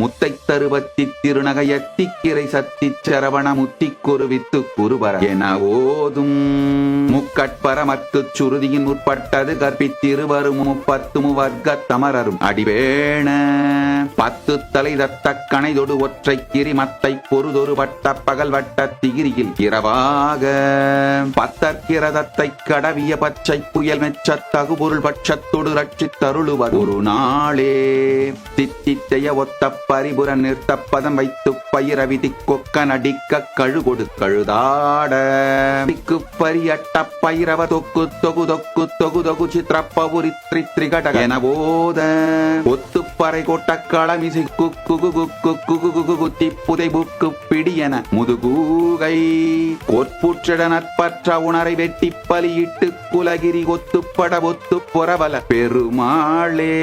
முத்தை தருவத்தி திருநகையத்தி கிரை சத்தி சரவண முத்தி குருவித்து குருவர என ஓதும் முக்கட்பரமத்து சுருதியின் முற்பட்டது கற்பித்திருவரும் 30 வர்க்க தமரரும் அடிவேண 10 தலை தத்த கணைதொடு ஒற்றை கிரிமத்தை பொருதொரு வட்ட பகல் வட்ட திகிரியில் இரவாக பத்தற்கிரதத்தை கடவிய பச்சை புயல் மெச்ச தகுபொருள் பட்சத்தொடு ரட்சித்தருளுவர் ஒரு நாளே தித்தித்தைய ஒத்த பரிபுர நிறுத்த பதம் வைத்து பயிரவிதி கொக்க நடிக்க கழுகொடு கழுதாட பரியட்ட பைரவ தொக்கு தொகு தொக்கு தொகு தொகு சித்திரப்பவுரி திரிகட என போத ஒத்துப்பறை கொட்ட களமிசை குக்கு குத்தி புதை புக்கு பிடியன முதுகூகை கொற்புற்றிட நற்பற்ற உணரை வெட்டி பலியிட்டு குலகிரி ஒத்துப்பட ஒத்து பொறவல பெருமாளே.